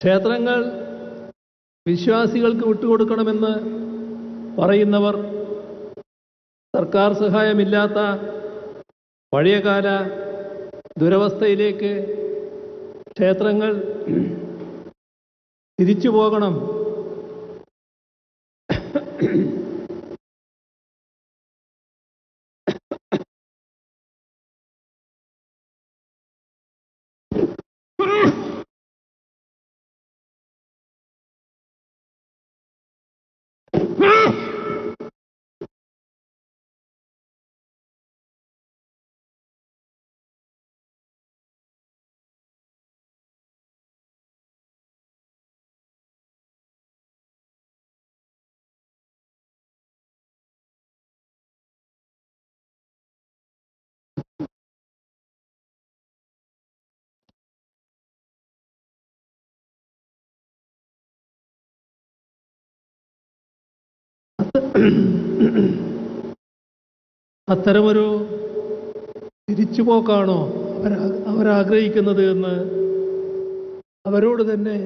ക്ഷേത്രങ്ങൾ വിശ്വാസികൾക്ക് വിട്ടുകൊടുക്കണമെന്ന് പറയുന്നവർ സർക്കാർ സഹായമില്ലാത്ത പഴയകാല ദുരവസ്ഥയിലേക്ക് ക്ഷേത്രങ്ങൾ തിരിച്ചു പോകണം അത്തരമൊരു തിരിച്ചുപോക്കാണോ അവരാഗ്രഹിക്കുന്നത് എന്ന് അവരോട് തന്നെ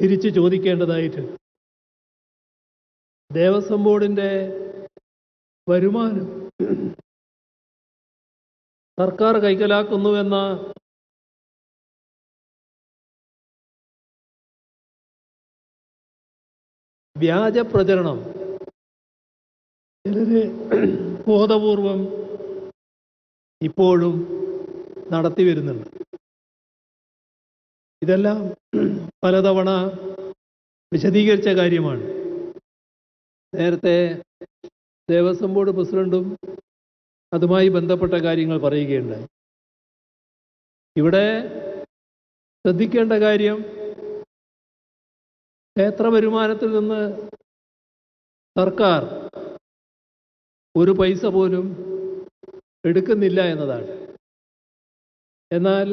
തിരിച്ചു ചോദിക്കേണ്ടതായിട്ടുണ്ട്. ദേവസ്വം ബോർഡിൻ്റെ വരുമാനം സർക്കാർ കൈക്കലാക്കുന്നുവെന്ന വ്യാജ പ്രചരണം ചിലര് ബോധപൂർവം ഇപ്പോഴും നടത്തി വരുന്നുണ്ട്. ഇതെല്ലാം പലതവണ വിശദീകരിച്ച കാര്യമാണ്. നേരത്തെ ദേവസ്വം ബോർഡ് പ്രസിഡന്റും അതുമായി ബന്ധപ്പെട്ട കാര്യങ്ങൾ പറയുകയുണ്ടായി. ഇവിടെ ശ്രദ്ധിക്കേണ്ട കാര്യം, ക്ഷേത്ര വരുമാനത്തിൽ നിന്ന് സർക്കാർ ഒരു പൈസ പോലും എടുക്കുന്നില്ല എന്നതാണ്. എന്നാൽ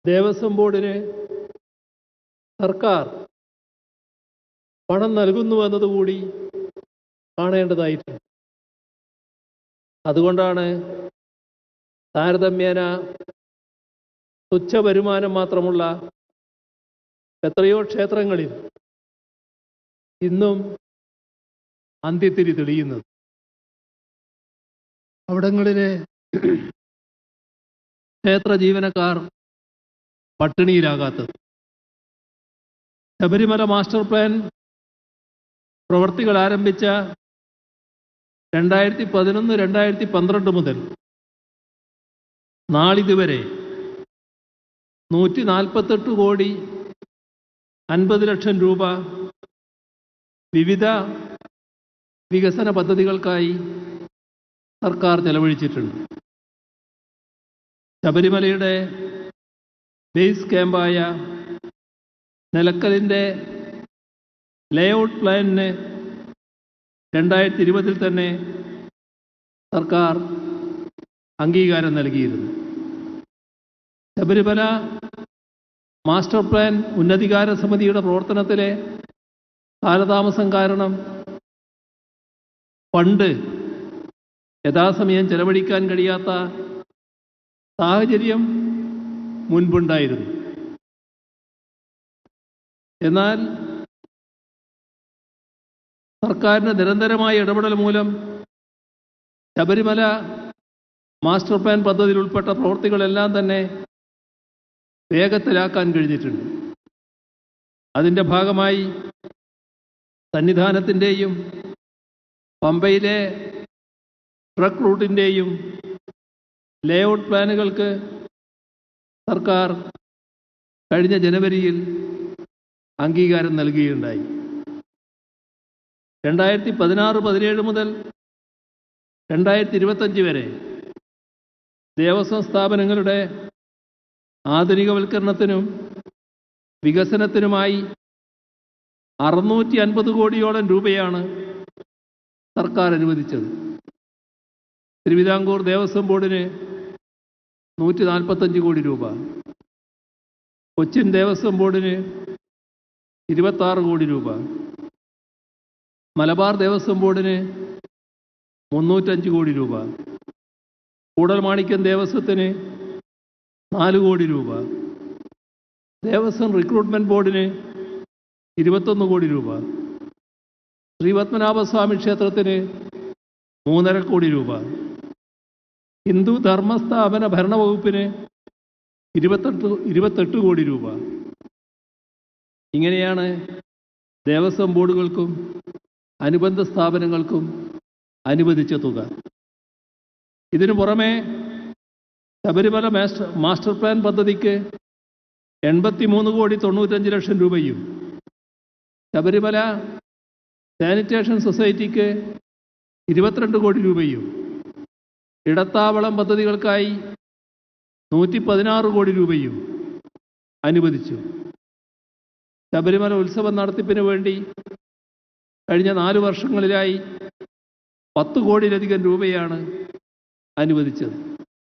ദേവസ്വം ബോർഡിന് സർക്കാർ പണം നൽകുന്നു എന്നതുകൂടി കാണേണ്ടതായിട്ടുണ്ട്. അതുകൊണ്ടാണ് താരതമ്യേന തുച്ഛ വരുമാനം മാത്രമുള്ള എത്രയോ ക്ഷേത്രങ്ങളിൽ ഇന്നും അന്ത്യത്തിരി തെളിയുന്നത്. അവിടങ്ങളിലെ ക്ഷേത്ര ജീവനക്കാർ പട്ടിണിയിലാകാത്തത്. ശബരിമല മാസ്റ്റർ പ്ലാൻ പ്രവർത്തികൾ ആരംഭിച്ച 2011-2012 മുതൽ നാളിതുവരെ 148 കോടി 50 ലക്ഷം രൂപ വിവിധ വികസന പദ്ധതികൾക്കായി സർക്കാർ ചെലവഴിച്ചിട്ടുണ്ട്. ശബരിമലയുടെ ബേസ് ക്യാമ്പായ നിലക്കലിൻ്റെ ലേഔട്ട് പ്ലാനിന് 2020 തന്നെ സർക്കാർ അംഗീകാരം നൽകിയിരുന്നു. ശബരിമല മാസ്റ്റർ പ്ലാൻ ഉന്നതികാര സമിതിയുടെ പ്രവർത്തനത്തിലെ കാലതാമസം കാരണം ഫണ്ട് യഥാസമയം ചെലവഴിക്കാൻ കഴിയാത്ത സാഹചര്യം മുൻപുണ്ടായിരുന്നു. എന്നാൽ സർക്കാരിൻ്റെ നിരന്തരമായ ഇടപെടൽ മൂലം ശബരിമല മാസ്റ്റർ പ്ലാൻ പദ്ധതിയിൽ ഉൾപ്പെട്ട പ്രവൃത്തികളെല്ലാം തന്നെ വേഗത്തിലാക്കാൻ കഴിഞ്ഞിട്ടുണ്ട്. അതിൻ്റെ ഭാഗമായി സന്നിധാനത്തിൻ്റെയും പമ്പയിലെ ട്രക്ക് റൂട്ടിൻ്റെയും ലേഔട്ട് പ്ലാനുകൾക്ക് സർക്കാർ കഴിഞ്ഞ ജനുവരിയിൽ അംഗീകാരം നൽകുകയുണ്ടായി. 2016-17 മുതൽ 2025 വരെ ദേവസ്വം സ്ഥാപനങ്ങളുടെ ആധുനികവൽക്കരണത്തിനും വികസനത്തിനുമായി 650 കോടിയോളം രൂപയാണ് സർക്കാർ അനുവദിച്ചത്. തിരുവിതാംകൂർ ദേവസ്വം ബോർഡിന് 145 കോടി രൂപ, കൊച്ചിൻ ദേവസ്വം ബോർഡിന് 26 കോടി രൂപ, മലബാർ ദേവസ്വം ബോർഡിന് 305 കോടി രൂപ, കൂടൽമാണിക്യം ദേവസ്വത്തിന് 4 കോടി രൂപ, ദേവസ്വം റിക്രൂട്ട്മെന്റ് ബോർഡിന് 21 കോടി രൂപ, ശ്രീപത്മനാഭസ്വാമി ക്ഷേത്രത്തിന് 3.5 കോടി രൂപ, ഹിന്ദു ധർമ്മസ്ഥാപന ഭരണവകുപ്പിന് 28 കോടി രൂപ. ഇങ്ങനെയാണ് ദേവസ്വം ബോർഡുകൾക്കും അനുബന്ധ സ്ഥാപനങ്ങൾക്കും അനുവദിച്ച തുക. ഇതിനു പുറമെ ശബരിമല മാസ്റ്റർ പ്ലാൻ പദ്ധതിക്ക് 83,95,00,000 രൂപയും, ശബരിമല സാനിറ്റേഷൻ സൊസൈറ്റിക്ക് 22 കോടി രൂപയും, ഇടത്താവളം പദ്ധതികൾക്കായി 116 കോടി രൂപയും അനുവദിച്ചു. ശബരിമല ഉത്സവ നടത്തിപ്പിന് വേണ്ടി കഴിഞ്ഞ 4 വർഷങ്ങളിലായി 10 കോടിയിലധികം രൂപയാണ് അനുവദിച്ചത്.